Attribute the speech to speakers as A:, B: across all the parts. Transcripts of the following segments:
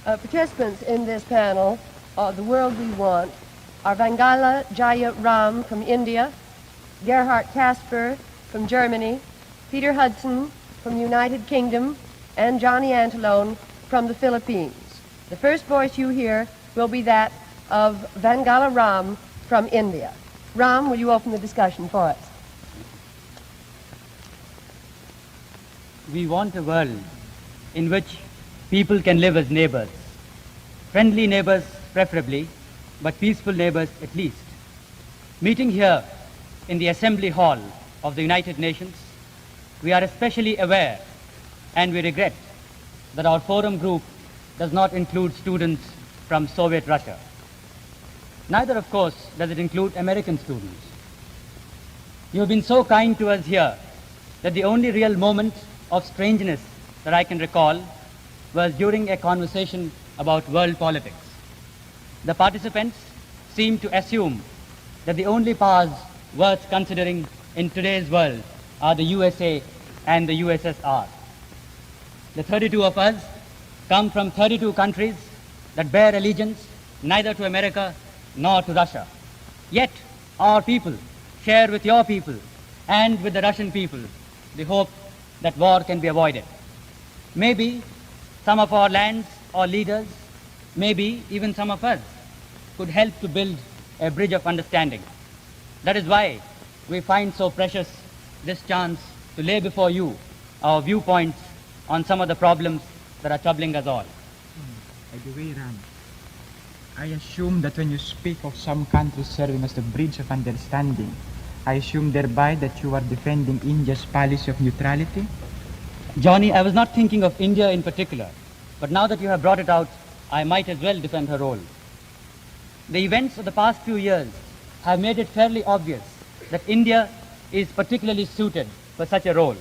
A: Participants in this panel, The World We Want, are Vangala Jaya Ram from India, Gerhard Casper from Germany, Peter Hudson from the United Kingdom, and Johnny Antillon from the Philippines. The first voice you hear will be that of Vangala Ram from India. Ram, will you open the discussion for us?
B: We want a world in which people can live as neighbors. Friendly neighbors preferably, but peaceful neighbors at least. Meeting here in the Assembly Hall of the United Nations, we are especially aware and we regret that our forum group does not include students from Soviet Russia. Neither, of course, does it include American students. You have been so kind to us here that the only real moment of strangeness that I can recall was during a conversation about world politics. The participants seemed to assume that the only powers worth considering in today's world are the USA and the USSR. The 32 of us come from 32 countries that bear allegiance neither to America nor to Russia. Yet our people share with your people and with the Russian people the hope that war can be avoided. Maybe some of our lands or leaders, maybe even some of us, could help to build a bridge of understanding. That is why we find so precious this chance to lay before you our viewpoints on some of the problems that are troubling us all.
C: By the way, Ram, I assume that when you speak of some countries serving as the bridge of understanding, I assume thereby that you are defending India's policy of neutrality?
B: Johnny, I was not thinking of India in particular, but now that you have brought it out, I might as well defend her role. The events of the past few years have made it fairly obvious that India is particularly suited for such a role.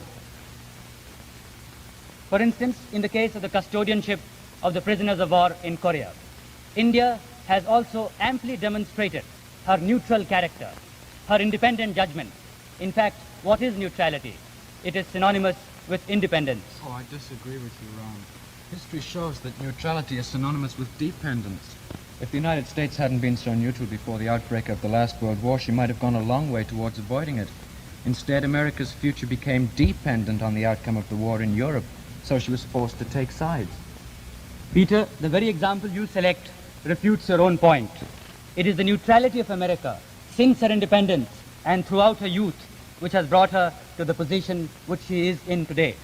B: For instance, in the case of the custodianship of the prisoners of war in Korea, India has also amply demonstrated her neutral character, her independent judgment. In fact, what is neutrality? It is synonymous with independence.
D: Oh, I disagree with you, Ron. History shows that neutrality is synonymous with dependence. If the United States hadn't been so neutral before the outbreak of the last World War, she might have gone a long way towards avoiding it. Instead, America's future became dependent on the outcome of the war in Europe, so she was forced to take sides.
B: Peter, the very example you select refutes your own point. It is the neutrality of America since her independence and throughout her youth which has brought her to the position which she is in today.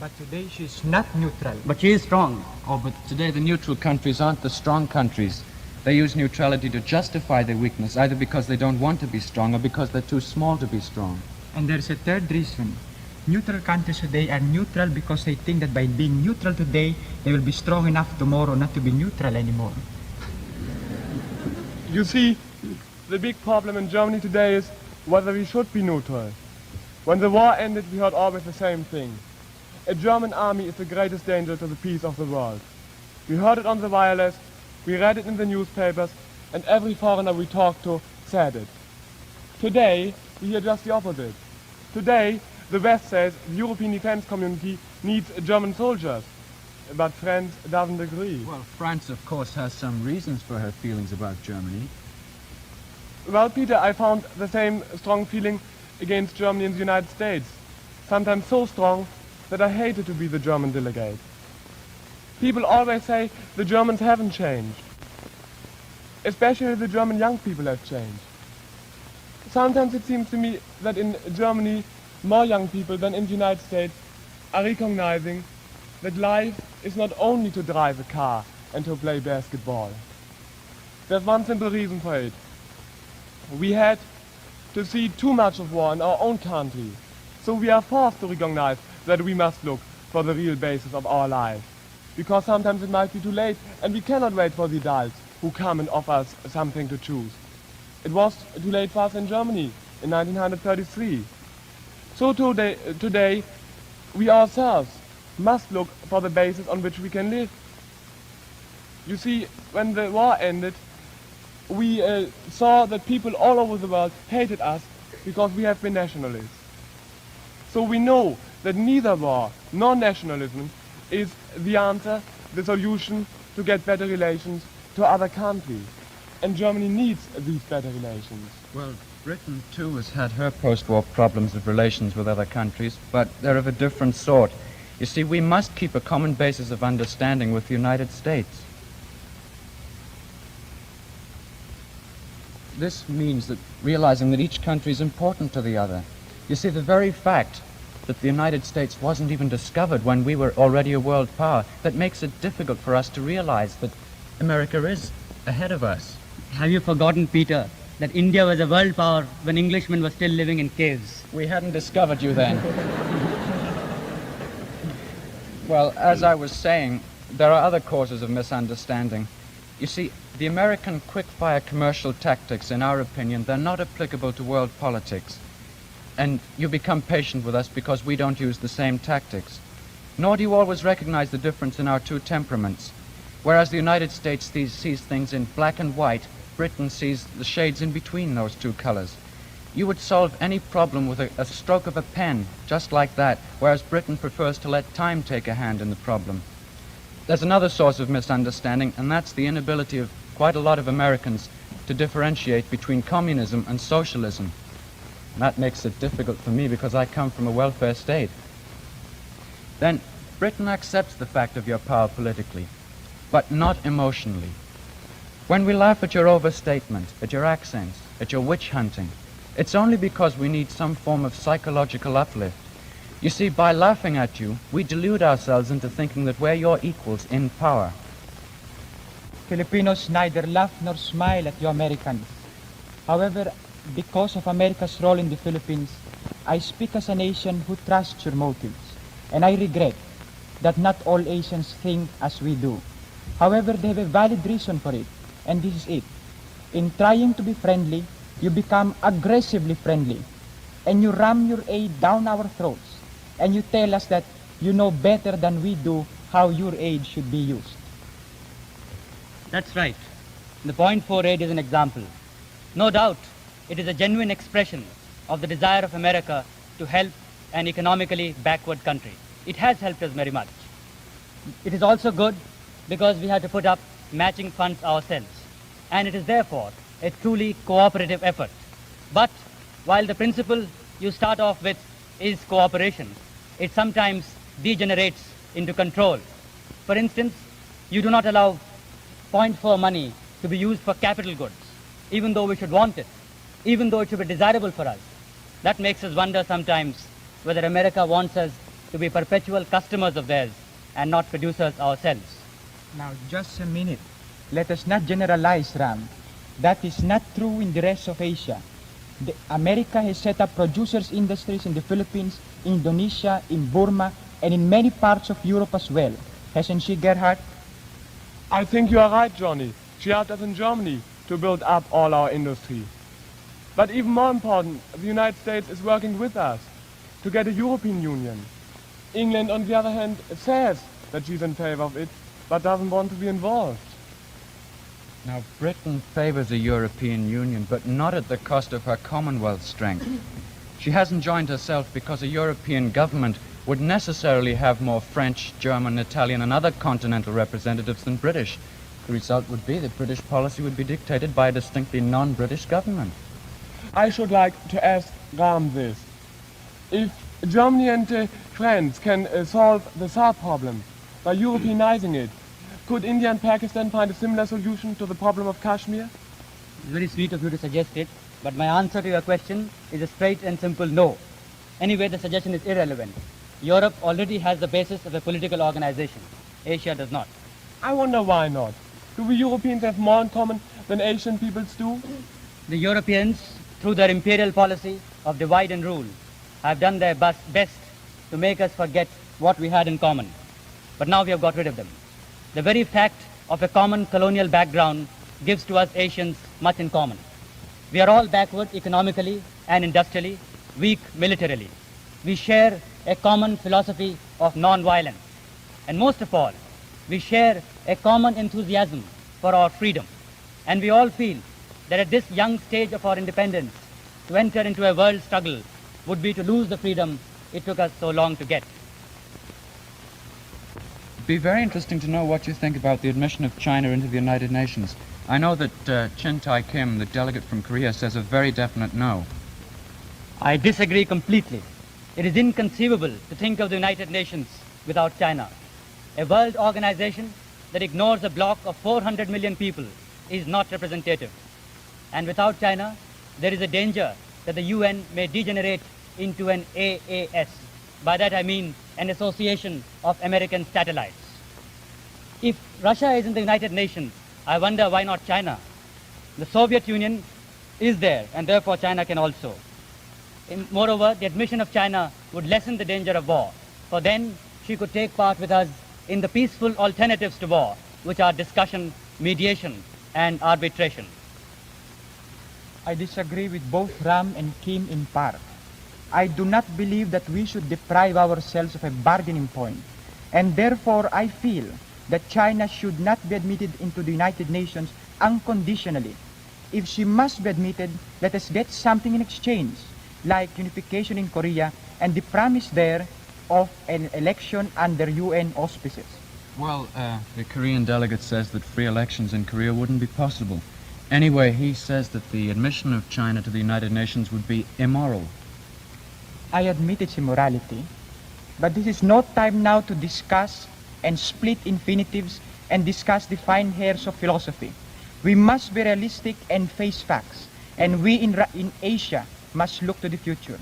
C: But today she is not neutral.
B: But she is strong.
D: Oh, but today the neutral countries aren't the strong countries. They use neutrality to justify their weakness, either because they don't want to be strong or because they're too small to be strong.
C: And there's a third reason. Neutral countries today are neutral because they think that by being neutral today, they will be strong enough tomorrow not to be neutral anymore.
E: You see, the big problem in Germany today is whether we should be neutral. When the war ended, we heard always the same thing. A German army is the greatest danger to the peace of the world. We heard it on the wireless, we read it in the newspapers, and every foreigner we talked to said it. Today, we hear just the opposite. Today, the West says the European defense community needs German soldiers, but France doesn't agree.
D: Well, France, of course, has some reasons for her feelings about Germany.
E: Well, Peter, I found the same strong feeling against Germany in the United States. Sometimes so strong that I hated to be the German delegate. People always say the Germans haven't changed. Especially the German young people have changed. Sometimes it seems to me that in Germany, more young people than in the United States are recognizing that life is not only to drive a car and to play basketball. There's one simple reason for it. We had to see too much of war in our own country, so we are forced to recognize that we must look for the real basis of our life. Because sometimes it might be too late and we cannot wait for the adults who come and offer us something to choose. It was too late for us in Germany in 1933. So today we ourselves must look for the basis on which we can live. You see, when the war ended, we saw that people all over the world hated us because we have been nationalists. So we know that neither war nor nationalism is the answer, the solution to get better relations to other countries. And Germany needs these better relations.
D: Well, Britain, too, has had her post-war problems of relations with other countries, but they're of a different sort. You see, we must keep a common basis of understanding with the United States. This means that realizing that each country is important to the other. You see, the very fact that the United States wasn't even discovered when we were already a world power, that makes it difficult for us to realize that America is ahead of us.
B: Have you forgotten, Peter, that India was a world power when Englishmen were still living in caves?
D: We hadn't discovered you then. Well, as I was saying, there are other causes of misunderstanding. You see, the American quick-fire commercial tactics, in our opinion, they're not applicable to world politics. And you become patient with us because we don't use the same tactics. Nor do you always recognize the difference in our two temperaments. Whereas the United States sees things in black and white, Britain sees the shades in between those two colors. You would solve any problem with a stroke of a pen, just like that, whereas Britain prefers to let time take a hand in the problem. There's another source of misunderstanding, and that's the inability of quite a lot of Americans to differentiate between communism and socialism. And that makes it difficult for me because I come from a welfare state. Then Britain accepts the fact of your power politically, but not emotionally. When we laugh at your overstatement, at your accents, at your witch hunting, it's only because we need some form of psychological uplift. You see, by laughing at you, we delude ourselves into thinking that we're your equals in power.
C: Filipinos neither laugh nor smile at you Americans. However, because of America's role in the Philippines, I speak as a nation who trusts your motives, and I regret that not all Asians think as we do. However, they have a valid reason for it, and this is it. In trying to be friendly, you become aggressively friendly, and you ram your aid down our throats, and you tell us that you know better than we do how your aid should be used.
B: That's right. The .4 aid is an example. No doubt, it is a genuine expression of the desire of America to help an economically backward country. It has helped us very much. It is also good because we have to put up matching funds ourselves, and it is therefore a truly cooperative effort. But while the principle you start off with is cooperation, it sometimes degenerates into control. For instance, you do not allow .4 money to be used for capital goods, even though we should want it, even though it should be desirable for us. That makes us wonder sometimes whether America wants us to be perpetual customers of theirs and not producers ourselves.
C: Now, just a minute. Let us not generalize, Ram. That is not true in the rest of Asia. America has set up producers' industries in the Philippines, Indonesia, in Burma, and in many parts of Europe as well. Hasn't she, Gerhard?
E: I think you are right, Johnny. She helped us in Germany to build up all our industry. But even more important, the United States is working with us to get a European Union. England, on the other hand, says that she's in favor of it, but doesn't want to be involved.
D: Now, Britain favors a European Union, but not at the cost of her Commonwealth strength. She hasn't joined herself because a European government would necessarily have more French, German, Italian, and other continental representatives than British. The result would be that British policy would be dictated by a distinctly non-British government.
E: I should like to ask Ram this. If Germany and France can solve the South problem by Europeanizing it, could India and Pakistan find a similar solution to the problem of Kashmir?
B: It's very sweet of you to suggest it, but my answer to your question is a straight and simple no. Anyway, the suggestion is irrelevant. Europe already has the basis of a political organization. Asia does not.
E: I wonder why not. Do we Europeans have more in common than Asian peoples do?
B: The Europeans, through their imperial policy of divide and rule, have done their best to make us forget what we had in common. But now we have got rid of them. The very fact of a common colonial background gives to us Asians much in common. We are all backward economically and industrially, weak militarily. We share a common philosophy of non-violence. And most of all, we share a common enthusiasm for our freedom. And we all feel that at this young stage of our independence, to enter into a world struggle would be to lose the freedom it took us so long to get.
D: It'd be very interesting to know what you think about the admission of China into the United Nations. I know that Chin Tai Kim, the delegate from Korea, says a very definite no.
B: I disagree completely. It is inconceivable to think of the United Nations without China. A world organization that ignores a bloc of 400 million people is not representative. And without China, there is a danger that the UN may degenerate into an AAS. By that I mean an association of American satellites. If Russia is in the United Nations, I wonder why not China? The Soviet Union is there, and therefore China can also. Moreover, the admission of China would lessen the danger of war, for then she could take part with us in the peaceful alternatives to war, which are discussion, mediation, and arbitration.
C: I disagree with both Ram and Kim in part. I do not believe that we should deprive ourselves of a bargaining point, and therefore I feel that China should not be admitted into the United Nations unconditionally. If she must be admitted, let us get something in exchange, like unification in Korea and the promise there of an election under UN auspices.
D: Well, the Korean delegate says that free elections in Korea wouldn't be possible. Anyway, he says that the admission of China to the United Nations would be immoral.
C: I admit its immorality, but this is no time now to discuss and split infinitives and discuss the fine hairs of philosophy. We must be realistic and face facts, and we in Asia must look to the future.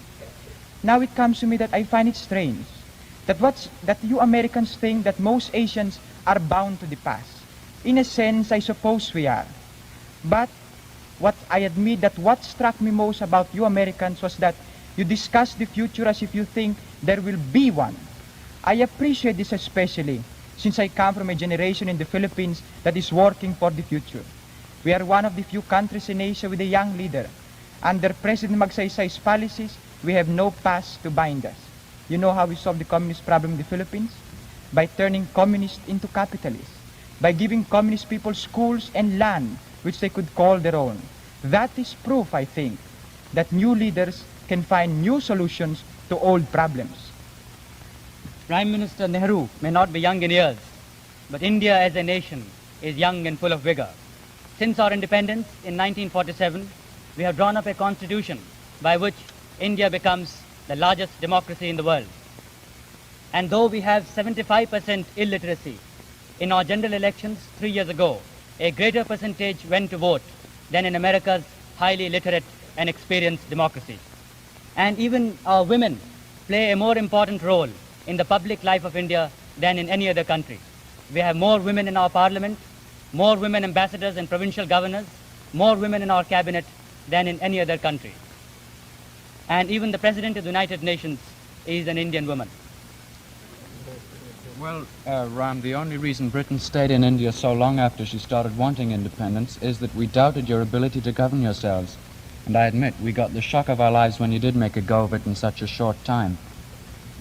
C: Now it comes to me that I find it strange that you Americans think that most Asians are bound to the past. In a sense, I suppose we are. But what I admit that what struck me most about you Americans was that you discuss the future as if you think there will be one. I appreciate this especially since I come from a generation in the Philippines that is working for the future. We are one of the few countries in Asia with a young leader. Under President Magsaysay's policies, we have no past to bind us. You know how we solved the communist problem in the Philippines? By turning communists into capitalists. By giving communist people schools and land which they could call their own. That is proof, I think, that new leaders can find new solutions to old problems.
B: Prime Minister Nehru may not be young in years, but India as a nation is young and full of vigor. Since our independence in 1947, we have drawn up a constitution by which India becomes the largest democracy in the world. And though we have 75% illiteracy, in our general elections 3 years ago, a greater percentage went to vote than in America's highly literate and experienced democracy. And even our women play a more important role in the public life of India than in any other country. We have more women in our parliament, more women ambassadors and provincial governors, more women in our cabinet than in any other country. And even the President of the United Nations is an Indian woman.
D: Well, Ram, the only reason Britain stayed in India so long after she started wanting independence is that we doubted your ability to govern yourselves. And I admit, we got the shock of our lives when you did make a go of it in such a short time.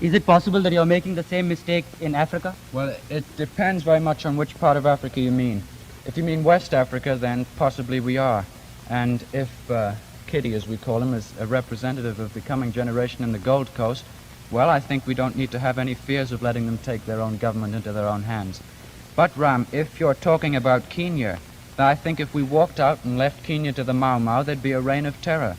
B: Is it possible that you're making the same mistake in Africa?
D: Well, it depends very much on which part of Africa you mean. If you mean West Africa, then possibly we are. And if Kitty, as we call him, is a representative of the coming generation in the Gold Coast, well, I think we don't need to have any fears of letting them take their own government into their own hands. But, Ram, if you're talking about Kenya, then I think if we walked out and left Kenya to the Mau Mau, there'd be a reign of terror.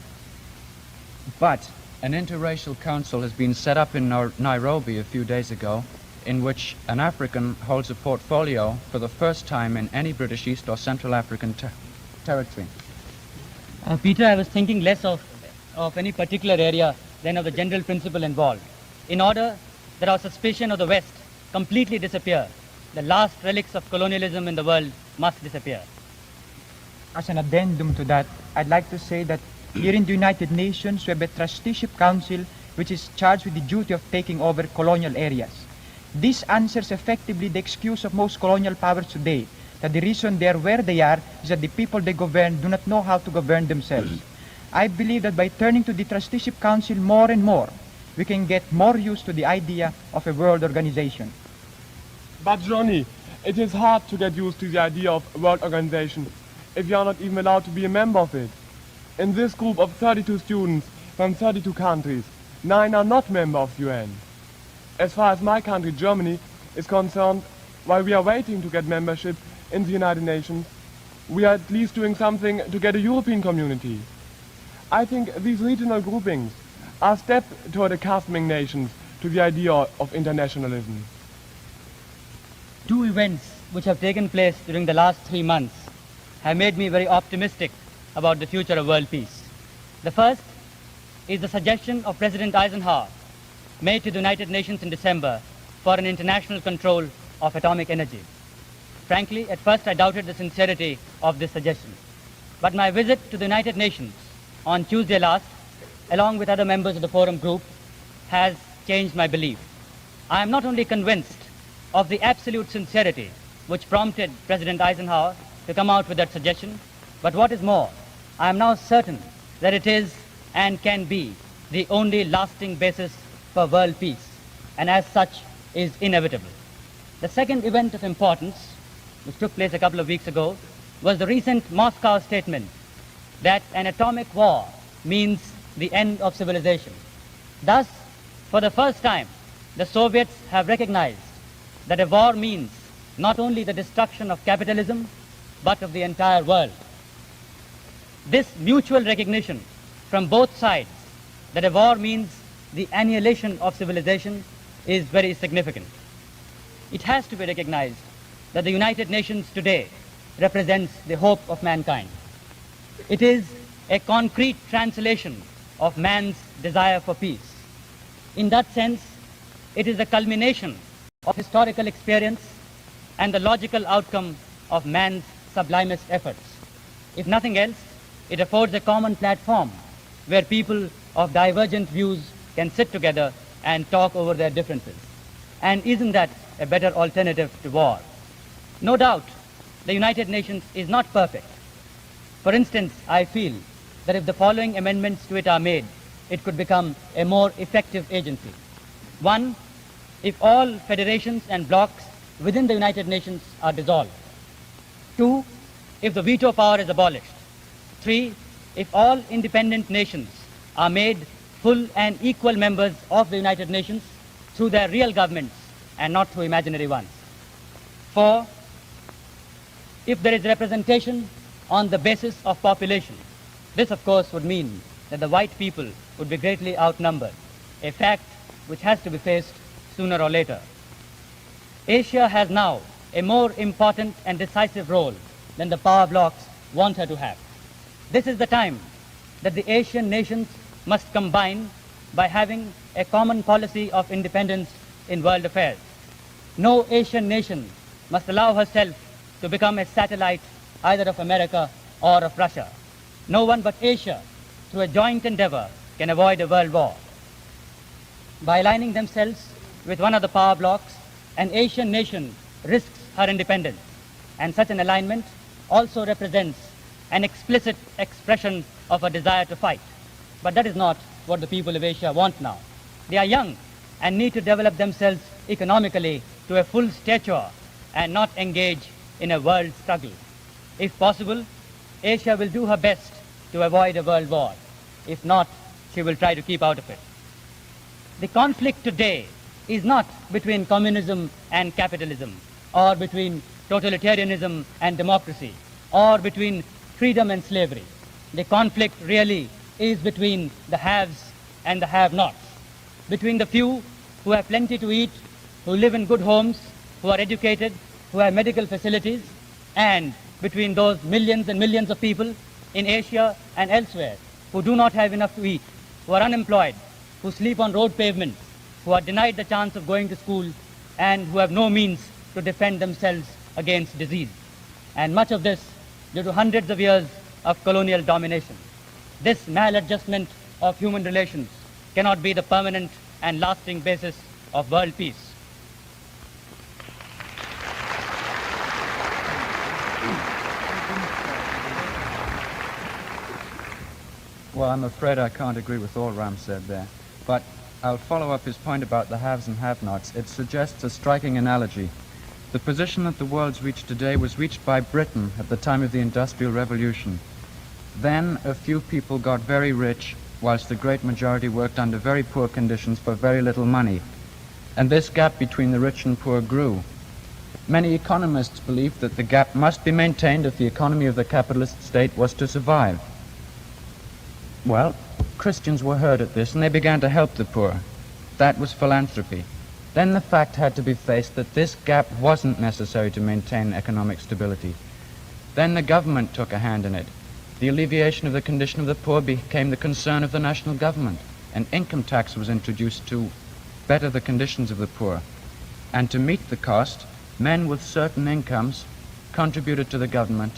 D: But an interracial council has been set up in Nairobi a few days ago, in which an African holds a portfolio for the first time in any British East or Central African territory.
B: Peter, I was thinking less of any particular area than of the general principle involved. In order that our suspicion of the West completely disappear, the last relics of colonialism in the world must disappear.
C: As an addendum to that, I'd like to say that here in the United Nations, we have a trusteeship council which is charged with the duty of taking over colonial areas. This answers effectively the excuse of most colonial powers today, that the reason they are where they are is that the people they govern do not know how to govern themselves. I believe that by turning to the trusteeship council more and more, we can get more used to the idea of a world organization.
E: But Johnny, it is hard to get used to the idea of a world organization if you are not even allowed to be a member of it. In this group of 32 students from 32 countries, 9 are not members of UN. As far as my country, Germany, is concerned, while we are waiting to get membership in the United Nations, we are at least doing something to get a European community. I think these regional groupings are a step toward accustoming nations to the idea of internationalism.
B: Two events which have taken place during the last 3 months have made me very optimistic about the future of world peace. The first is the suggestion of President Eisenhower made to the United Nations in December for an international control of atomic energy. Frankly, at first I doubted the sincerity of this suggestion. But my visit to the United Nations on Tuesday last, along with other members of the Forum Group, has changed my belief. I am not only convinced of the absolute sincerity which prompted President Eisenhower to come out with that suggestion, but what is more, I am now certain that it is and can be the only lasting basis for world peace, and as such is inevitable. The second event of importance, which took place a couple of weeks ago, was the recent Moscow statement that an atomic war means the end of civilization. Thus, for the first time, the Soviets have recognized that a war means not only the destruction of capitalism, but of the entire world. This mutual recognition from both sides that a war means the annihilation of civilization is very significant. It has to be recognized that the United Nations today represents the hope of mankind. It is a concrete translation of man's desire for peace. In that sense, it is the culmination of historical experience and the logical outcome of man's sublimest efforts. If nothing else, it affords a common platform where people of divergent views can sit together and talk over their differences. And isn't that a better alternative to war? No doubt, the United Nations is not perfect. For instance, I feel that if the following amendments to it are made, it could become a more effective agency. 1, if all federations and blocs within the United Nations are dissolved. 2, if the veto power is abolished. 3, if all independent nations are made full and equal members of the United Nations through their real governments and not through imaginary ones. 4, if there is representation on the basis of population. This, of course, would mean that the white people would be greatly outnumbered, a fact which has to be faced sooner or later. Asia has now a more important and decisive role than the power blocs want her to have. This is the time that the Asian nations must combine by having a common policy of independence in world affairs. No Asian nation must allow herself to become a satellite either of America or of Russia. No one but Asia, through a joint endeavor, can avoid a world war. By aligning themselves with one of the power blocs, an Asian nation risks her independence, and such an alignment also represents an explicit expression of a desire to fight. But that is not what the people of Asia want now. They are young and need to develop themselves economically to a full stature and not engage in a world struggle. If possible, Asia will do her best to avoid a world war. If not, she will try to keep out of it. The conflict today is not between communism and capitalism, or between totalitarianism and democracy, or between freedom and slavery. The conflict really is between the haves and the have-nots, between the few who have plenty to eat, who live in good homes, who are educated, who have medical facilities, and between those millions and millions of people in Asia and elsewhere who do not have enough to eat, who are unemployed, who sleep on road pavements, who are denied the chance of going to school, and who have no means to defend themselves against disease. And much of this due to hundreds of years of colonial domination. This maladjustment of human relations cannot be the permanent and lasting basis of world peace.
D: Well, I'm afraid I can't agree with all Ram said there, but I'll follow up his point about the haves and have-nots. It suggests a striking analogy. The position that the world's reached today was reached by Britain at the time of the Industrial Revolution. Then a few people got very rich, whilst the great majority worked under very poor conditions for very little money. And this gap between the rich and poor grew. Many economists believed that the gap must be maintained if the economy of the capitalist state was to survive. Well, Christians were heard at this, and they began to help the poor. That was philanthropy. Then the fact had to be faced that this gap wasn't necessary to maintain economic stability. Then the government took a hand in it. The alleviation of the condition of the poor became the concern of the national government. An income tax was introduced to better the conditions of the poor. And to meet the cost, men with certain incomes contributed to the government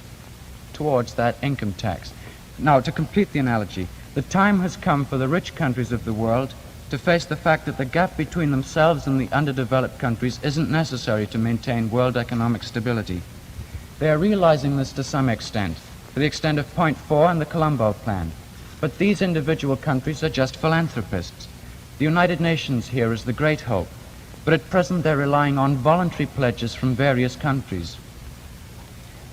D: towards that income tax. Now, to complete the analogy, the time has come for the rich countries of the world to face the fact that the gap between themselves and the underdeveloped countries isn't necessary to maintain world economic stability. They are realizing this to some extent, to the extent of Point 4 and the Colombo Plan. But these individual countries are just philanthropists. The United Nations here is the great hope, but at present they're relying on voluntary pledges from various countries.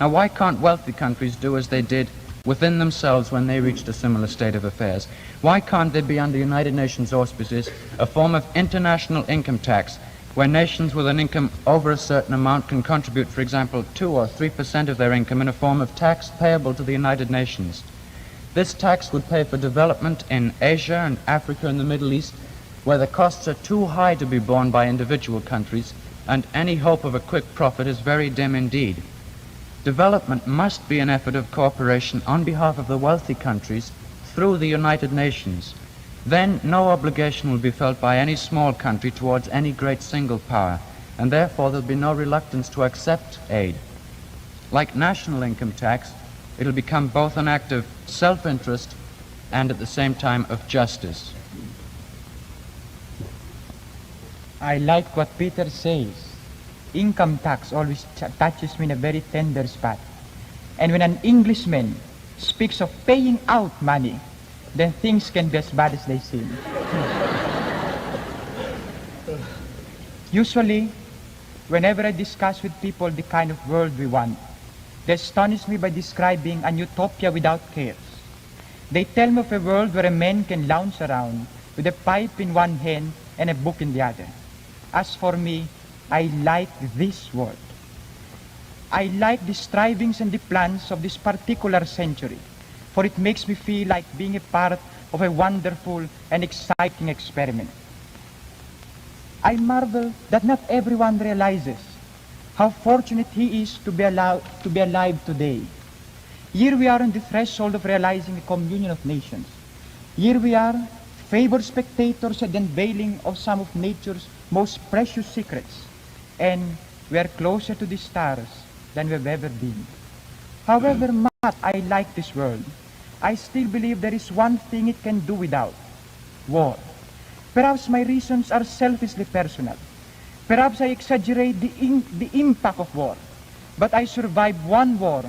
D: Now, why can't wealthy countries do as they did within themselves when they reached a similar state of affairs? Why can't there be under United Nations auspices a form of international income tax where nations with an income over a certain amount can contribute, for example, 2 or 3% of their income in a form of tax payable to the United Nations? This tax would pay for development in Asia and Africa and the Middle East, where the costs are too high to be borne by individual countries, and any hope of a quick profit is very dim indeed. Development must be an effort of cooperation on behalf of the wealthy countries through the United Nations. Then no obligation will be felt by any small country towards any great single power, and therefore there'll be no reluctance to accept aid. Like national income tax, it'll become both an act of self-interest and at the same time of justice.
C: I like what Peter says. Income tax always touches me in a very tender spot. And when an Englishman speaks of paying out money, then things can be as bad as they seem. Usually, whenever I discuss with people the kind of world we want, they astonish me by describing an utopia without cares. They tell me of a world where a man can lounge around with a pipe in one hand and a book in the other. As for me, I like this world. I like the strivings and the plans of this particular century, for it makes me feel like being a part of a wonderful and exciting experiment. I marvel that not everyone realizes how fortunate he is to be alive today. Here we are on the threshold of realizing a communion of nations. Here we are, favored spectators at the unveiling of some of nature's most precious secrets, and we are closer to the stars than we've ever been. However much I like this world, I still believe there is one thing it can do without: war. Perhaps my reasons are selfishly personal. Perhaps I exaggerate the impact of war. But I survived one war,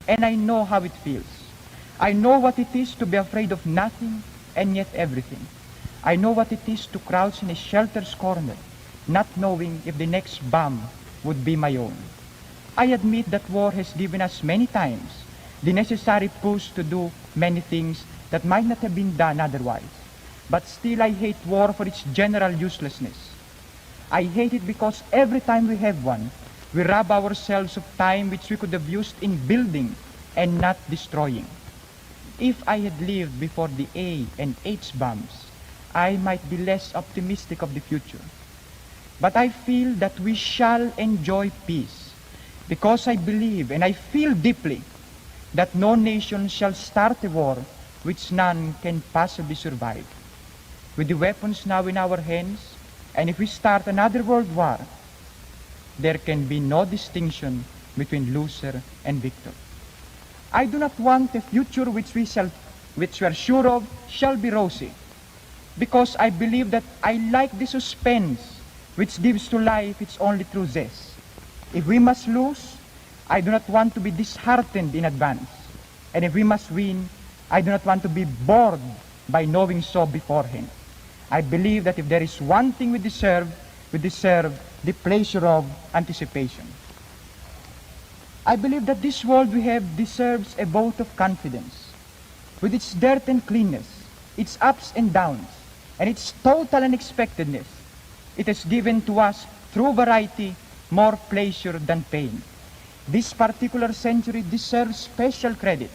C: and I know how it feels. I know what it is to be afraid of nothing and yet everything. I know what it is to crouch in a shelter's corner, not knowing if the next bomb would be my own. I admit that war has given us many times the necessary push to do many things that might not have been done otherwise. But still I hate war for its general uselessness. I hate it because every time we have one, we rob ourselves of time which we could have used in building and not destroying. If I had lived before the A and H bombs, I might be less optimistic of the future. But I feel that we shall enjoy peace, because I believe and I feel deeply that no nation shall start a war which none can possibly survive. With the weapons now in our hands, and if we start another world war, there can be no distinction between loser and victor. I do not want a future which we are sure of shall be rosy, because I believe that I like the suspense which gives to life its only true zest. If we must lose, I do not want to be disheartened in advance. And if we must win, I do not want to be bored by knowing so beforehand. I believe that if there is one thing we deserve the pleasure of anticipation. I believe that this world we have deserves a vote of confidence. With its dirt and cleanness, its ups and downs, and its total unexpectedness, it has given to us, through variety, more pleasure than pain. This particular century deserves special credit.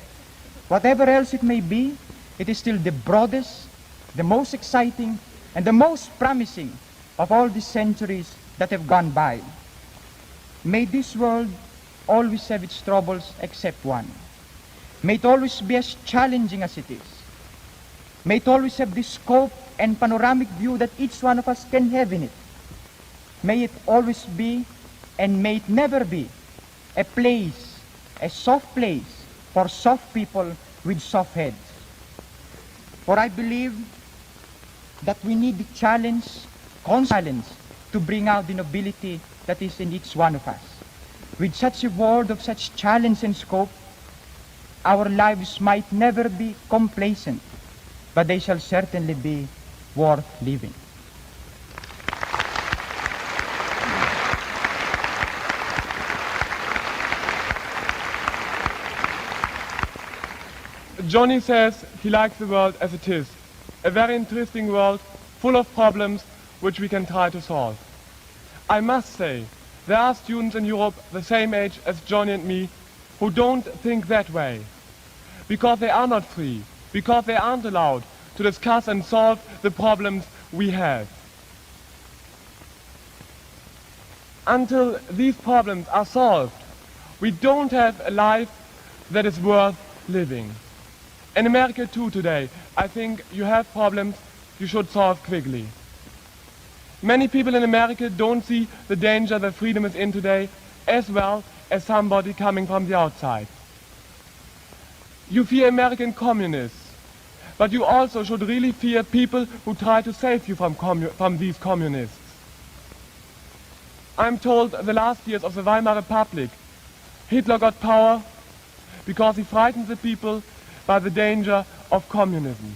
C: Whatever else it may be, it is still the broadest, the most exciting, and the most promising of all the centuries that have gone by. May this world always have its troubles except one. May it always be as challenging as it is. May it always have the scope and panoramic view that each one of us can have in it. May it always be, and may it never be, a place, a soft place for soft people with soft heads. For I believe that we need the challenge, constant challenge, to bring out the nobility that is in each one of us. With such a world of such challenge and scope, our lives might never be complacent, but they shall certainly be worth living.
E: Johnny says he likes the world as it is, a very interesting world full of problems which we can try to solve. I must say, there are students in Europe the same age as Johnny and me who don't think that way, because they are not free, because they aren't allowed to discuss and solve the problems we have. Until these problems are solved, we don't have a life that is worth living. In America too today, I think you have problems you should solve quickly. Many people in America don't see the danger that freedom is in today as well as somebody coming from the outside. You fear American communists, but you also should really fear people who try to save you from these communists. I'm told the last years of the Weimar Republic, Hitler got power because he frightened the people by the danger of communism.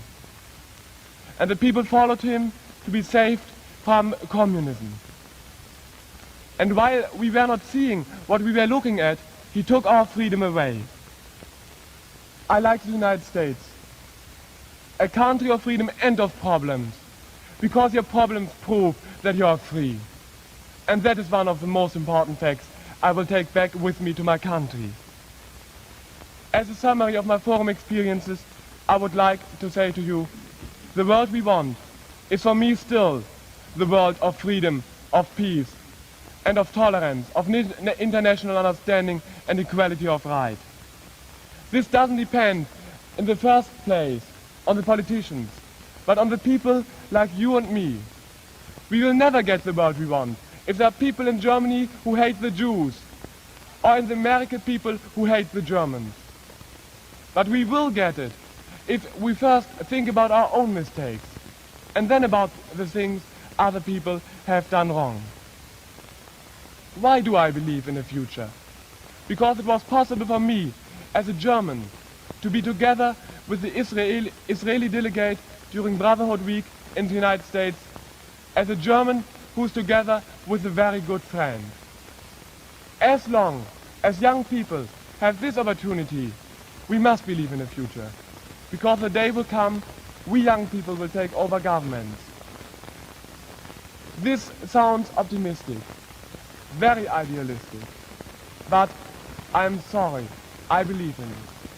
E: And the people followed him to be saved from communism. And while we were not seeing what we were looking at, he took our freedom away. I like the United States, a country of freedom and of problems, because your problems prove that you are free. And that is one of the most important facts I will take back with me to my country. As a summary of my forum experiences, I would like to say to you, the world we want is for me still the world of freedom, of peace, and of tolerance, of international understanding and equality of right. This doesn't depend in the first place on the politicians, but on the people like you and me. We will never get the world we want if there are people in Germany who hate the Jews, or in the American people who hate the Germans. But we will get it if we first think about our own mistakes, and then about the things other people have done wrong. Why do I believe in the future? Because it was possible for me, as a German, to be together with the Israeli delegate during Brotherhood Week in the United States, as a German who's together with a very good friend. As long as young people have this opportunity, we must believe in the future, because the day will come, we young people will take over governments. This sounds optimistic, very idealistic, but I'm sorry, I believe in it.